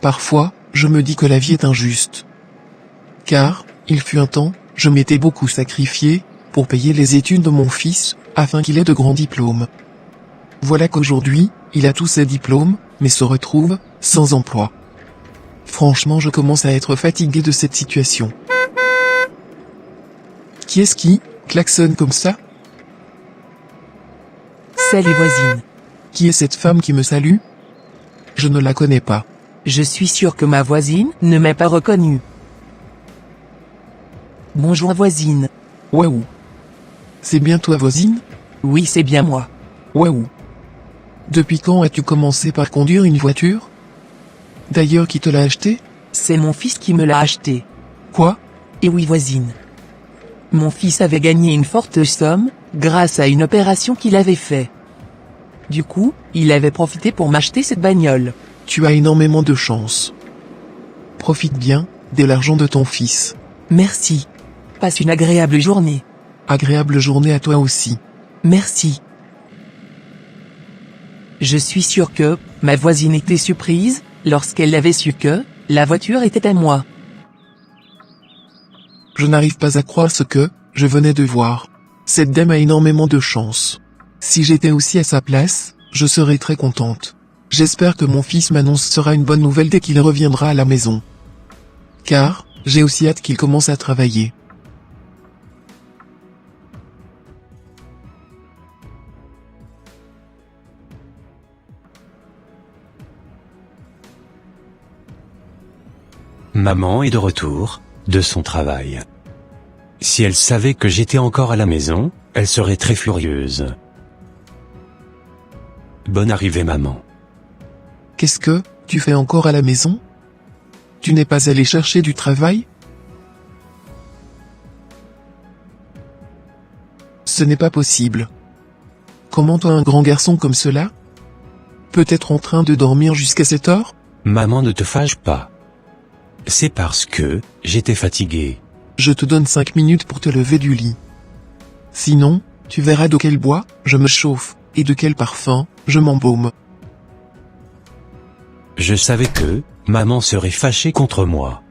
Parfois, je me dis que la vie est injuste. Car, il fut un temps, je m'étais beaucoup sacrifié, pour payer les études de mon fils, afin qu'il ait de grands diplômes. Voilà qu'aujourd'hui, il a tous ses diplômes, mais se retrouve, sans emploi. Franchement, je commence à être fatigué de cette situation. Qui est-ce qui klaxonne comme ça? C'est les voisines. Qui est cette femme qui me salue? Je ne la connais pas. Je suis sûr que ma voisine ne m'a pas reconnu. Bonjour voisine. Waouh. C'est bien toi voisine? Oui, c'est bien moi. Waouh. Depuis quand as-tu commencé par conduire une voiture? D'ailleurs, qui te l'a acheté? C'est mon fils qui me l'a acheté. Quoi? Et oui voisine. Mon fils avait gagné une forte somme, grâce à une opération qu'il avait fait. Du coup, il avait profité pour m'acheter cette bagnole. Tu as énormément de chance. Profite bien, de l'argent de ton fils. Merci. Passe une agréable journée. Agréable journée à toi aussi. Merci. Je suis sûr que, ma voisine était surprise, lorsqu'elle avait su que, la voiture était à moi. Je n'arrive pas à croire ce que, je venais de voir. Cette dame a énormément de chance. Si j'étais aussi à sa place, je serais très contente. J'espère que mon fils m'annoncera une bonne nouvelle dès qu'il reviendra à la maison. Car, j'ai aussi hâte qu'il commence à travailler. Maman est de retour, de son travail. Si elle savait que j'étais encore à la maison, elle serait très furieuse. Bonne arrivée maman. Qu'est-ce que, tu fais encore à la maison? Tu n'es pas allé chercher du travail? Ce n'est pas possible. Comment toi un grand garçon comme cela? Peut-être en train de dormir jusqu'à cette heure? Maman ne te fâche pas. C'est parce que, j'étais fatigué. Je te donne 5 minutes pour te lever du lit. Sinon, tu verras de quel bois, je me chauffe, et de quel parfum, je m'embaume. Je savais que, maman serait fâchée contre moi.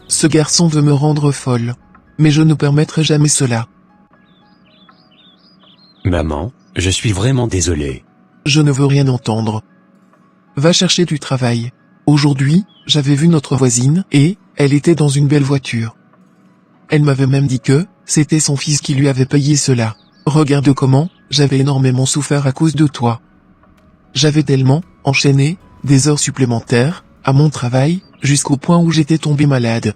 Ce garçon veut me rendre folle. Mais je ne permettrai jamais cela. Maman, je suis vraiment désolé. Je ne veux rien entendre. Va chercher du travail. Aujourd'hui, j'avais vu notre voisine, et, elle était dans une belle voiture. Elle m'avait même dit que, c'était son fils qui lui avait payé cela. Regarde comment, j'avais énormément souffert à cause de toi. J'avais tellement, enchaîné, des heures supplémentaires, à mon travail, jusqu'au point où j'étais tombé malade.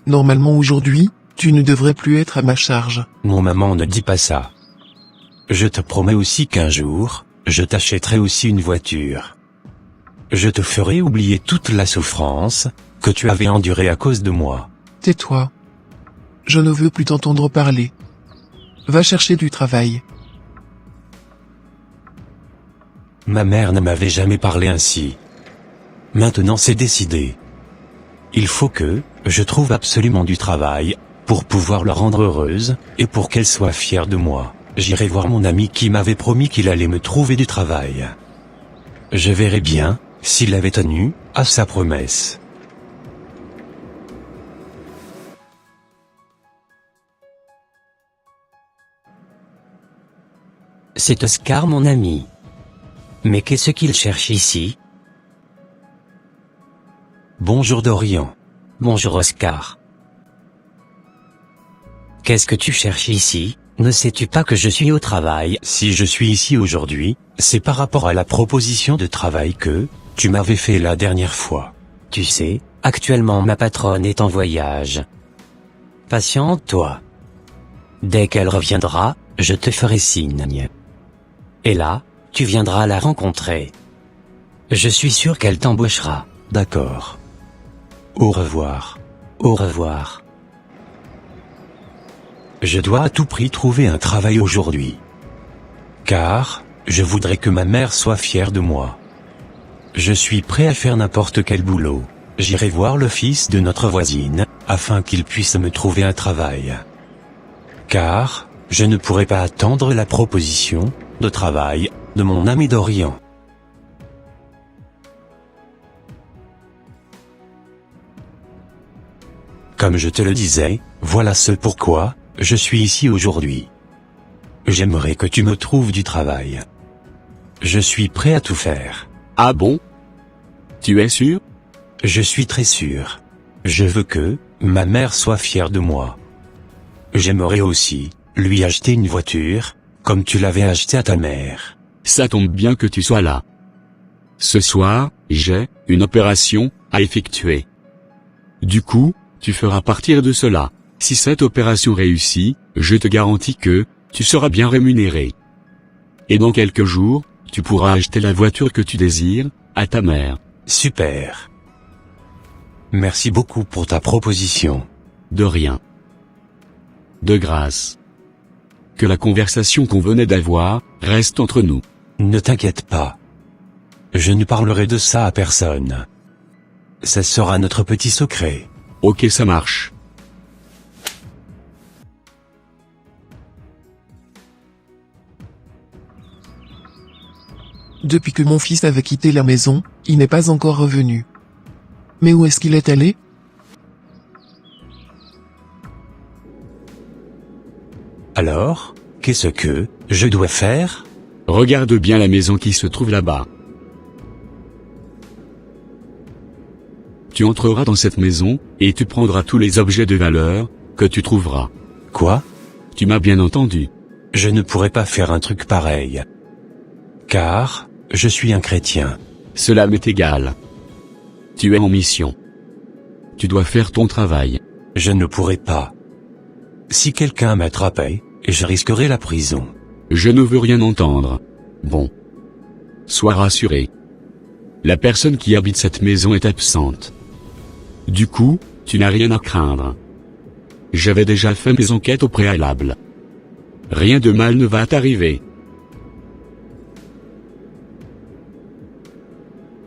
Normalement aujourd'hui, tu ne devrais plus être à ma charge. Mon maman ne dit pas ça. Je te promets aussi qu'un jour, je t'achèterai aussi une voiture. Je te ferai oublier toute la souffrance que tu avais endurée à cause de moi. Tais-toi. Je ne veux plus t'entendre parler. Va chercher du travail. Ma mère ne m'avait jamais parlé ainsi. Maintenant c'est décidé. Il faut que je trouve absolument du travail pour pouvoir la rendre heureuse et pour qu'elle soit fière de moi. J'irai voir mon ami qui m'avait promis qu'il allait me trouver du travail. Je verrai bien s'il avait tenu à sa promesse. C'est Oscar mon ami. Mais qu'est-ce qu'il cherche ici? Bonjour Dorian. Bonjour Oscar. Qu'est-ce que tu cherches ici? Ne sais-tu pas que je suis au travail? Si je suis ici aujourd'hui, c'est par rapport à la proposition de travail que tu m'avais fait la dernière fois. Tu sais, actuellement ma patronne est en voyage. Patiente-toi. Dès qu'elle reviendra, je te ferai signe. Et là, tu viendras la rencontrer. Je suis sûr qu'elle t'embauchera. D'accord. Au revoir. Au revoir. Je dois à tout prix trouver un travail aujourd'hui. Car, je voudrais que ma mère soit fière de moi. Je suis prêt à faire n'importe quel boulot. J'irai voir le fils de notre voisine, afin qu'il puisse me trouver un travail. Car, je ne pourrai pas attendre la proposition de travail de mon ami Dorian. Comme je te le disais, voilà ce pourquoi je suis ici aujourd'hui. J'aimerais que tu me trouves du travail. Je suis prêt à tout faire. Ah bon? Tu es sûr? Je suis très sûr. Je veux que ma mère soit fière de moi. J'aimerais aussi lui acheter une voiture, comme tu l'avais achetée à ta mère. Ça tombe bien que tu sois là. Ce soir, j'ai une opération à effectuer. Du coup, tu feras partir de cela. Si cette opération réussit, je te garantis que tu seras bien rémunéré. Et dans quelques jours, tu pourras acheter la voiture que tu désires à ta mère. Super. Merci beaucoup pour ta proposition. De rien. De grâce. Que la conversation qu'on venait d'avoir reste entre nous. Ne t'inquiète pas. Je ne parlerai de ça à personne. Ça sera notre petit secret. Ok, ça marche. Depuis que mon fils avait quitté la maison, il n'est pas encore revenu. Mais où est-ce qu'il est allé? Alors, qu'est-ce que je dois faire? Regarde bien la maison qui se trouve là-bas. Tu entreras dans cette maison, et tu prendras tous les objets de valeur que tu trouveras. Quoi? Tu m'as bien entendu. Je ne pourrais pas faire un truc pareil. Car, je suis un chrétien. Cela m'est égal. Tu es en mission. Tu dois faire ton travail. Je ne pourrais pas. Si quelqu'un m'attrapait, je risquerais la prison. Je ne veux rien entendre. Bon. Sois rassuré. La personne qui habite cette maison est absente. Du coup, tu n'as rien à craindre. J'avais déjà fait mes enquêtes au préalable. Rien de mal ne va t'arriver.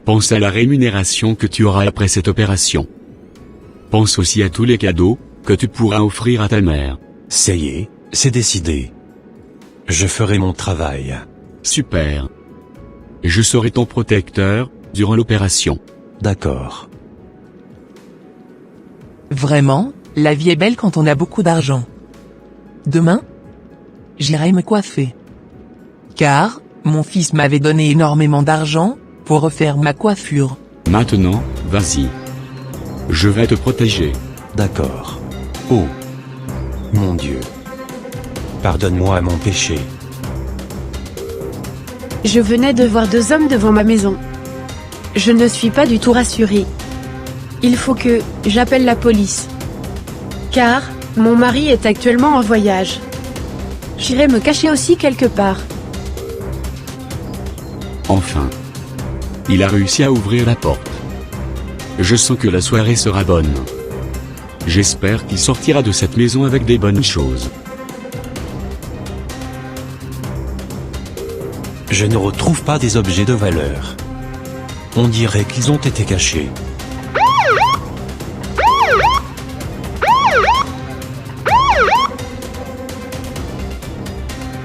Pense à la rémunération que tu auras après cette opération. Pense aussi à tous les cadeaux que tu pourras offrir à ta mère. Ça y est, c'est décidé. Je ferai mon travail. Super. Je serai ton protecteur durant l'opération. D'accord. Vraiment, la vie est belle quand on a beaucoup d'argent. Demain, j'irai me coiffer. Car, mon fils m'avait donné énormément d'argent pour refaire ma coiffure. Maintenant, vas-y. Je vais te protéger. D'accord. Oh. Mon Dieu. Pardonne-moi mon péché. Je venais de voir 2 hommes devant ma maison. Je ne suis pas du tout rassurée. Il faut que j'appelle la police. Car mon mari est actuellement en voyage. J'irai me cacher aussi quelque part. Enfin. Il a réussi à ouvrir la porte. Je sens que la soirée sera bonne. J'espère qu'il sortira de cette maison avec des bonnes choses. Je ne retrouve pas des objets de valeur. On dirait qu'ils ont été cachés.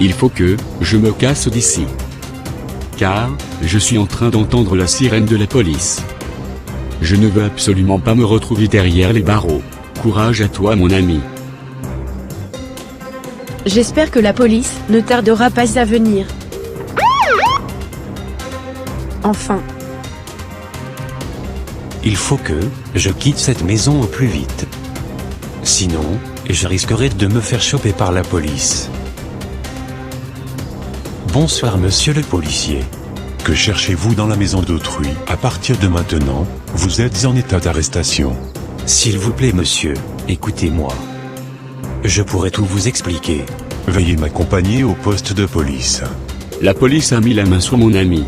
Il faut que je me casse d'ici. Car je suis en train d'entendre la sirène de la police. Je ne veux absolument pas me retrouver derrière les barreaux. Courage à toi mon ami. J'espère que la police ne tardera pas à venir. Enfin. Il faut que je quitte cette maison au plus vite. Sinon, je risquerai de me faire choper par la police. Bonsoir monsieur le policier. Que cherchez-vous dans la maison d'autrui? À partir de maintenant, vous êtes en état d'arrestation. S'il vous plaît monsieur, écoutez-moi. Je pourrais tout vous expliquer. Veuillez m'accompagner au poste de police. La police a mis la main sur mon ami.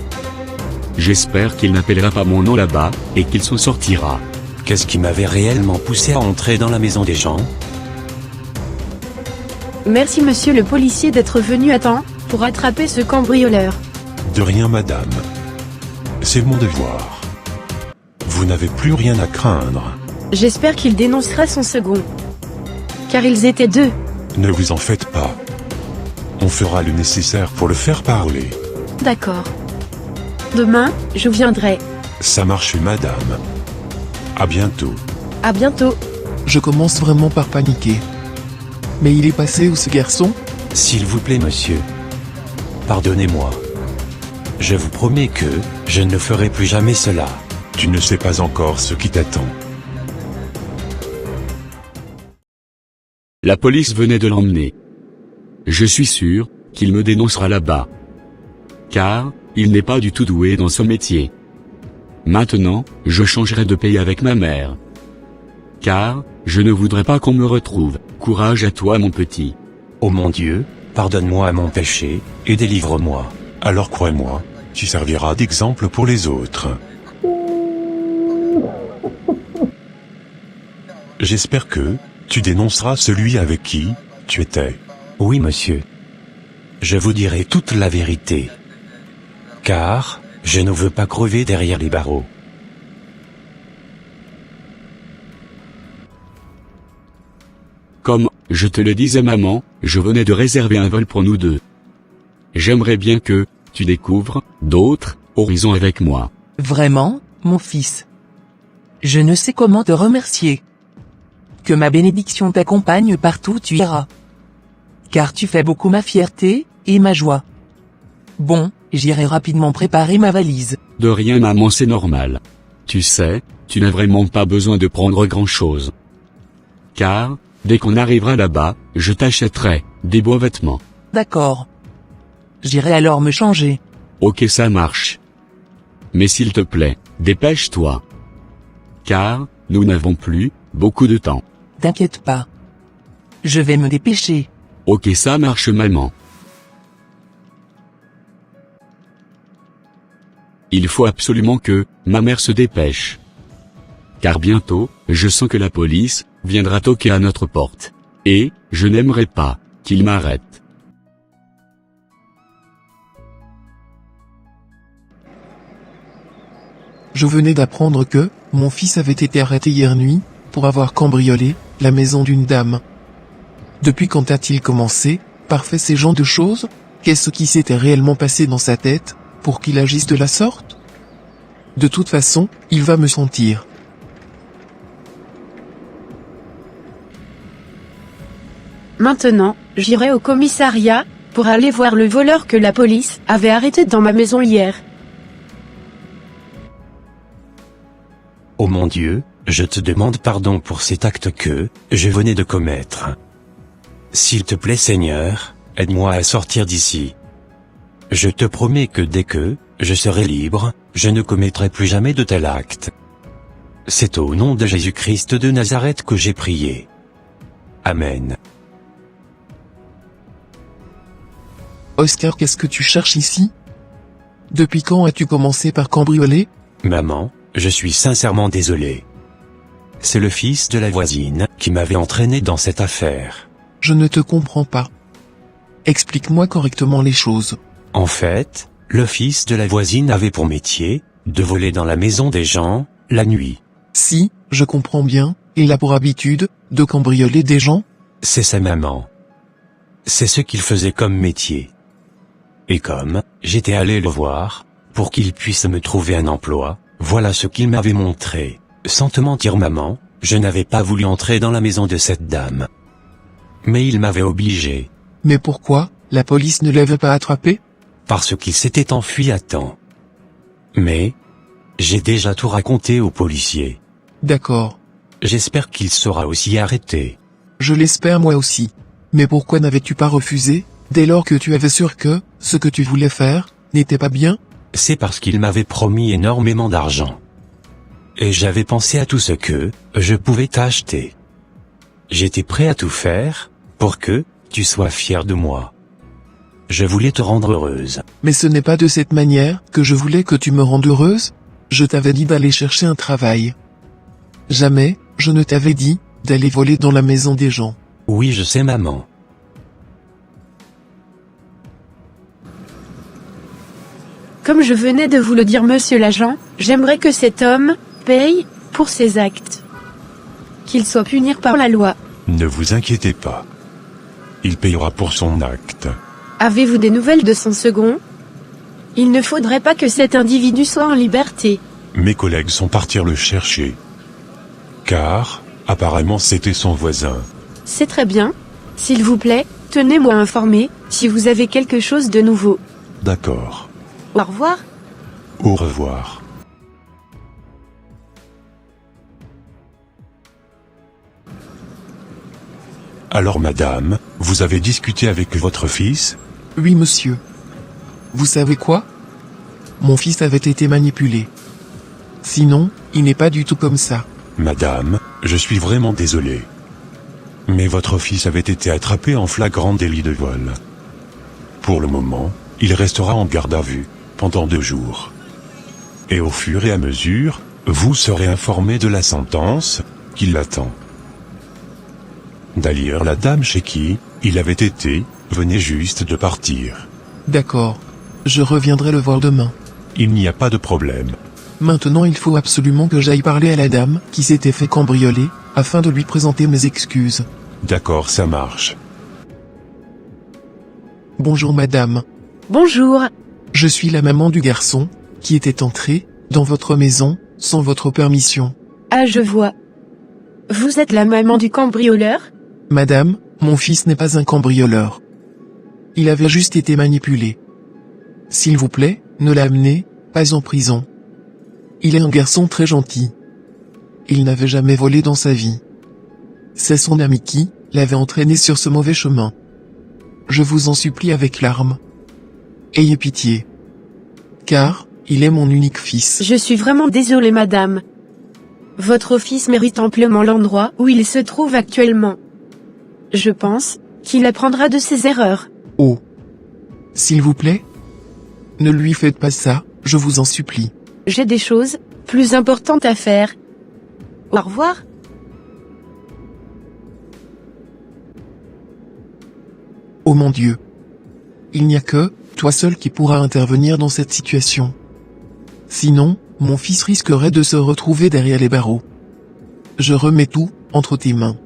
J'espère qu'il n'appellera pas mon nom là-bas, et qu'il s'en sortira. Qu'est-ce qui m'avait réellement poussé à entrer dans la maison des gens? Merci monsieur le policier d'être venu à temps pour attraper ce cambrioleur. De rien madame. C'est mon devoir. Vous n'avez plus rien à craindre. J'espère qu'il dénoncera son second. Car ils étaient 2. Ne vous en faites pas. On fera le nécessaire pour le faire parler. D'accord. Demain, je viendrai. Ça marche, madame. À bientôt. À bientôt. Je commence vraiment par paniquer. Mais il est passé où ce garçon? S'il vous plaît, monsieur. Pardonnez-moi. Je vous promets que je ne ferai plus jamais cela. Tu ne sais pas encore ce qui t'attend. La police venait de l'emmener. Je suis sûr qu'il me dénoncera là-bas. Car, il n'est pas du tout doué dans son métier. Maintenant, je changerai de pays avec ma mère. Car, je ne voudrais pas qu'on me retrouve. Courage à toi, mon petit. Ô mon Dieu, pardonne-moi mon péché, et délivre-moi. Alors crois-moi, tu serviras d'exemple pour les autres. J'espère que tu dénonceras celui avec qui tu étais. Oui, monsieur. Je vous dirai toute la vérité. Car, je ne veux pas crever derrière les barreaux. Comme, je te le disais maman, je venais de réserver un vol pour nous deux. J'aimerais bien que, tu découvres, d'autres, horizons avec moi. Vraiment, mon fils. Je ne sais comment te remercier. Que ma bénédiction t'accompagne partout où tu iras. Car tu fais beaucoup ma fierté, et ma joie. Bon, j'irai rapidement préparer ma valise. De rien maman, c'est normal. Tu sais, tu n'as vraiment pas besoin de prendre grand-chose. Car, dès qu'on arrivera là-bas, je t'achèterai des beaux vêtements. D'accord. J'irai alors me changer. Ok, ça marche. Mais s'il te plaît, dépêche-toi. Car, nous n'avons plus beaucoup de temps. T'inquiète pas. Je vais me dépêcher. Ok, ça marche maman. Il faut absolument que ma mère se dépêche. Car bientôt, je sens que la police viendra toquer à notre porte. Et, je n'aimerais pas qu'il m'arrête. Je venais d'apprendre que mon fils avait été arrêté hier nuit pour avoir cambriolé la maison d'une dame. Depuis quand a-t-il commencé par faire ces genres de choses? Qu'est-ce qui s'était réellement passé dans sa tête pour qu'il agisse de la sorte? De toute façon, il va me sentir. Maintenant, j'irai au commissariat pour aller voir le voleur que la police avait arrêté dans ma maison hier. Ô mon Dieu, je te demande pardon pour cet acte que je venais de commettre. S'il te plaît Seigneur, aide-moi à sortir d'ici. Je te promets que dès que je serai libre, je ne commettrai plus jamais de tel acte. C'est au nom de Jésus-Christ de Nazareth que j'ai prié. Amen. Oscar, qu'est-ce que tu cherches ici? Depuis quand as-tu commencé par cambrioler? Maman, je suis sincèrement désolé. C'est le fils de la voisine qui m'avait entraîné dans cette affaire. Je ne te comprends pas. Explique-moi correctement les choses. En fait, le fils de la voisine avait pour métier de voler dans la maison des gens, la nuit. Si, je comprends bien, il a pour habitude de cambrioler des gens? C'est sa maman. C'est ce qu'il faisait comme métier. Et comme j'étais allé le voir, pour qu'il puisse me trouver un emploi, voilà ce qu'il m'avait montré. Sans te mentir maman, je n'avais pas voulu entrer dans la maison de cette dame. Mais il m'avait obligé. Mais pourquoi, la police ne l'avait pas attrapé? Parce qu'il s'était enfui à temps. Mais, j'ai déjà tout raconté aux policiers. D'accord. J'espère qu'il sera aussi arrêté. Je l'espère moi aussi. Mais pourquoi n'avais-tu pas refusé, dès lors que tu avais sûr que, ce que tu voulais faire, n'était pas bien? C'est parce qu'il m'avait promis énormément d'argent. Et j'avais pensé à tout ce que je pouvais t'acheter. J'étais prêt à tout faire, pour que tu sois fier de moi. Je voulais te rendre heureuse. Mais ce n'est pas de cette manière que je voulais que tu me rendes heureuse. Je t'avais dit d'aller chercher un travail. Jamais, je ne t'avais dit, d'aller voler dans la maison des gens. Oui, je sais maman. Comme je venais de vous le dire monsieur l'agent, j'aimerais que cet homme paye pour ses actes. Qu'il soit puni par la loi. Ne vous inquiétez pas. Il payera pour son acte. Avez-vous des nouvelles de son second? Il ne faudrait pas que cet individu soit en liberté. Mes collègues sont partis le chercher. Car, apparemment c'était son voisin. C'est très bien. S'il vous plaît, tenez-moi informé, si vous avez quelque chose de nouveau. D'accord. Au revoir. Au revoir. Alors madame, vous avez discuté avec votre fils? Oui, monsieur. Vous savez quoi? Mon fils avait été manipulé. Sinon, il n'est pas du tout comme ça. Madame, je suis vraiment désolé. Mais votre fils avait été attrapé en flagrant délit de vol. Pour le moment, il restera en garde à vue, pendant 2 jours. Et au fur et à mesure, vous serez informé de la sentence qui l'attend. D'ailleurs, la dame chez qui il avait été venait juste de partir. D'accord. Je reviendrai le voir demain. Il n'y a pas de problème. Maintenant il faut absolument que j'aille parler à la dame qui s'était fait cambrioler, afin de lui présenter mes excuses. D'accord, ça marche. Bonjour madame. Bonjour. Je suis la maman du garçon, qui était entré, dans votre maison, sans votre permission. Ah, je vois. Vous êtes la maman du cambrioleur? Madame, mon fils n'est pas un cambrioleur. Il avait juste été manipulé. S'il vous plaît, ne l'amenez pas en prison. Il est un garçon très gentil. Il n'avait jamais volé dans sa vie. C'est son ami qui l'avait entraîné sur ce mauvais chemin. Je vous en supplie avec larmes. Ayez pitié. Car, il est mon unique fils. Je suis vraiment désolée, madame. Votre fils mérite amplement l'endroit où il se trouve actuellement. Je pense qu'il apprendra de ses erreurs. Oh. S'il vous plaît. Ne lui faites pas ça, je vous en supplie. J'ai des choses plus importantes à faire. Au revoir. Oh mon Dieu. Il n'y a que toi seul qui pourra intervenir dans cette situation. Sinon, mon fils risquerait de se retrouver derrière les barreaux. Je remets tout entre tes mains.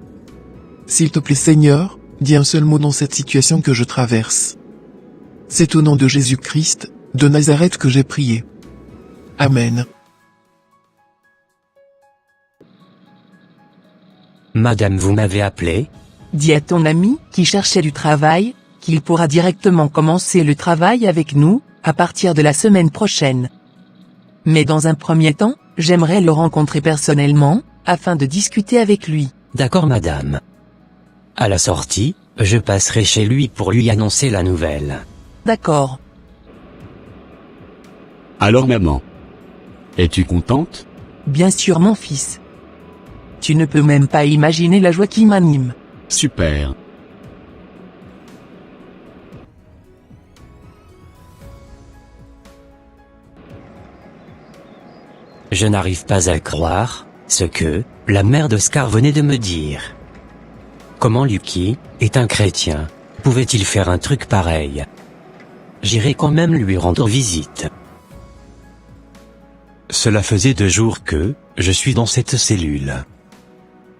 S'il te plaît Seigneur, dis un seul mot dans cette situation que je traverse. C'est au nom de Jésus-Christ, de Nazareth que j'ai prié. Amen. Madame, vous m'avez appelé? Dis à ton ami, qui cherchait du travail, qu'il pourra directement commencer le travail avec nous, à partir de la semaine prochaine. Mais dans un premier temps, j'aimerais le rencontrer personnellement, afin de discuter avec lui. D'accord, madame. À la sortie, je passerai chez lui pour lui annoncer la nouvelle. D'accord. Alors maman, es-tu contente? Bien sûr mon fils. Tu ne peux même pas imaginer la joie qui m'anime. Super. Je n'arrive pas à croire ce que la mère d'Oscar venait de me dire. Comment Lucky est un chrétien, pouvait-il faire un truc pareil? J'irai quand même lui rendre visite. Cela faisait 2 jours que je suis dans cette cellule.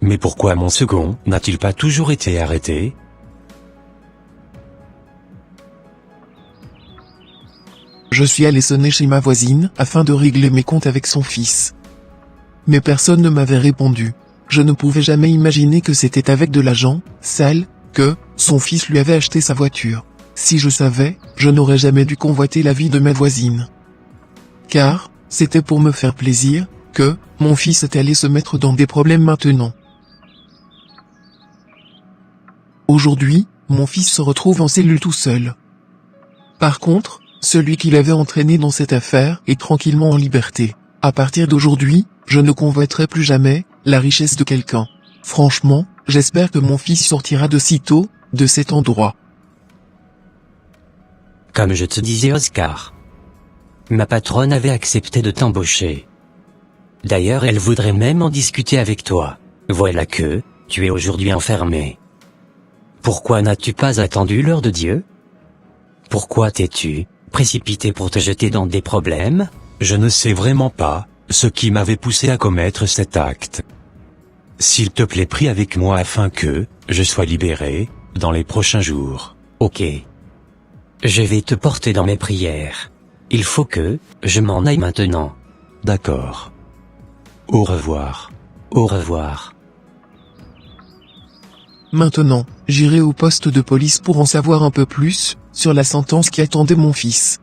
Mais pourquoi mon second n'a-t-il pas toujours été arrêté? Je suis allé sonner chez ma voisine afin de régler mes comptes avec son fils. Mais personne ne m'avait répondu. Je ne pouvais jamais imaginer que c'était avec de l'argent sale que son fils lui avait acheté sa voiture. Si je savais, je n'aurais jamais dû convoiter la vie de ma voisine. Car, c'était pour me faire plaisir que mon fils était allé se mettre dans des problèmes maintenant. Aujourd'hui, mon fils se retrouve en cellule tout seul. Par contre, celui qui l'avait entraîné dans cette affaire est tranquillement en liberté. À partir d'aujourd'hui, je ne convoiterai plus jamais la richesse de quelqu'un. Franchement, j'espère que mon fils sortira de sitôt de cet endroit. Comme je te disais Oscar, ma patronne avait accepté de t'embaucher. D'ailleurs, elle voudrait même en discuter avec toi. Voilà que tu es aujourd'hui enfermé. Pourquoi n'as-tu pas attendu l'heure de Dieu? Pourquoi t'es-tu précipité pour te jeter dans des problèmes? Je ne sais vraiment pas ce qui m'avait poussé à commettre cet acte. S'il te plaît, prie avec moi afin que je sois libéré dans les prochains jours. Ok. Je vais te porter dans mes prières. Il faut que je m'en aille maintenant. D'accord. Au revoir. Au revoir. Maintenant, j'irai au poste de police pour en savoir un peu plus sur la sentence qui attendait mon fils.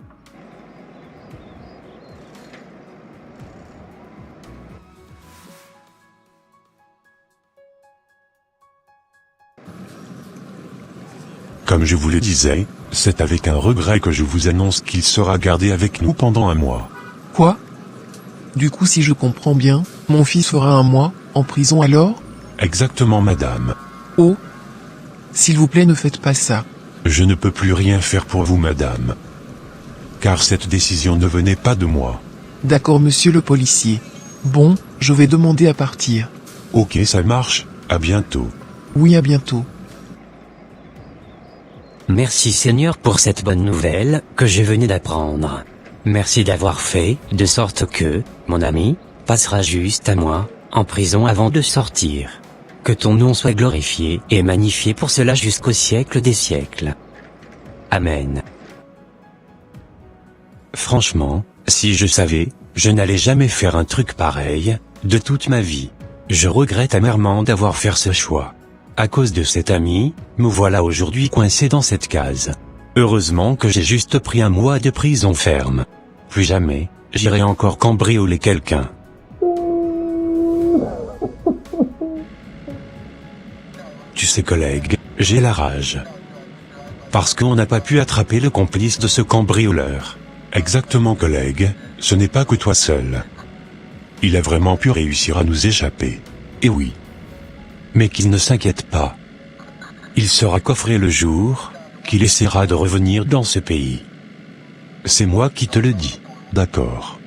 Comme je vous le disais, c'est avec un regret que je vous annonce qu'il sera gardé avec nous pendant 1 mois. Quoi? Du coup, si je comprends bien, mon fils fera 1 mois en prison alors? Exactement, madame. Oh! S'il vous plaît, ne faites pas ça. Je ne peux plus rien faire pour vous, madame. Car cette décision ne venait pas de moi. D'accord, monsieur le policier. Bon, je vais demander à partir. Ok, ça marche, à bientôt. Oui, à bientôt. Merci Seigneur pour cette bonne nouvelle que je venais d'apprendre. Merci d'avoir fait de sorte que, mon ami, passera juste à moi, en prison avant de sortir. Que ton nom soit glorifié et magnifié pour cela jusqu'au siècle des siècles. Amen. Franchement, si je savais, je n'allais jamais faire un truc pareil, de toute ma vie. Je regrette amèrement d'avoir fait ce choix. À cause de cet ami, me voilà aujourd'hui coincé dans cette case. Heureusement que j'ai juste pris 1 mois de prison ferme. Plus jamais, j'irai encore cambrioler quelqu'un. Tu sais collègue, j'ai la rage. Parce qu'on n'a pas pu attraper le complice de ce cambrioleur. Exactement, collègue, ce n'est pas que toi seul. Il a vraiment pu réussir à nous échapper. Et oui. Mais qu'il ne s'inquiète pas. Il sera coffré le jour qu'il essaiera de revenir dans ce pays. C'est moi qui te le dis. D'accord.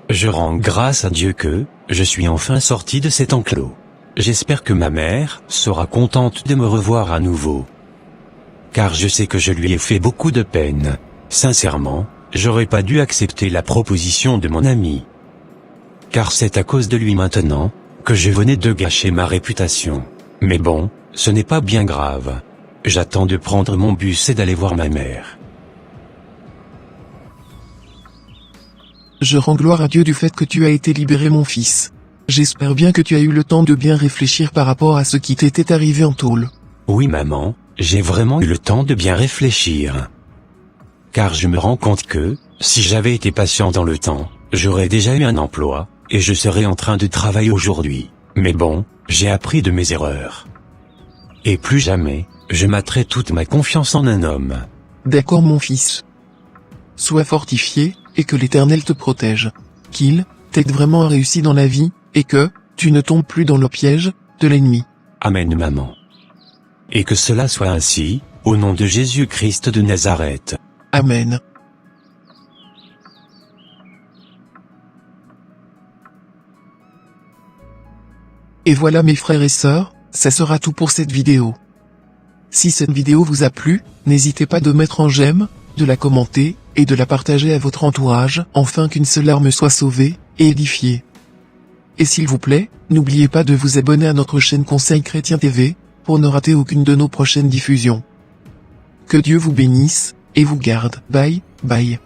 Je rends grâce à Dieu que je suis enfin sorti de cet enclos. J'espère que ma mère sera contente de me revoir à nouveau. Car je sais que je lui ai fait beaucoup de peine. Sincèrement, j'aurais pas dû accepter la proposition de mon ami. Car c'est à cause de lui maintenant que je venais de gâcher ma réputation. Mais bon, ce n'est pas bien grave. J'attends de prendre mon bus et d'aller voir ma mère. Je rends gloire à Dieu du fait que tu as été libéré, mon fils. J'espère bien que tu as eu le temps de bien réfléchir par rapport à ce qui t'était arrivé en tôle. Oui maman, j'ai vraiment eu le temps de bien réfléchir. Car je me rends compte que, si j'avais été patient dans le temps, j'aurais déjà eu un emploi, et je serais en train de travailler aujourd'hui. Mais bon, j'ai appris de mes erreurs. Et plus jamais, je mettrai toute ma confiance en un homme. D'accord, mon fils. Sois fortifié, et que l'Éternel te protège. Qu'il t'aide vraiment à réussir dans la vie, et que tu ne tombes plus dans le piège de l'ennemi. Amen maman. Et que cela soit ainsi, au nom de Jésus-Christ de Nazareth. Amen. Et voilà mes frères et sœurs, ça sera tout pour cette vidéo. Si cette vidéo vous a plu, n'hésitez pas de mettre en j'aime, de la commenter, et de la partager à votre entourage, afin qu'une seule âme soit sauvée, et édifiée. Et s'il vous plaît, n'oubliez pas de vous abonner à notre chaîne Conseil Chrétien TV, pour ne rater aucune de nos prochaines diffusions. Que Dieu vous bénisse, et vous garde. Bye, bye.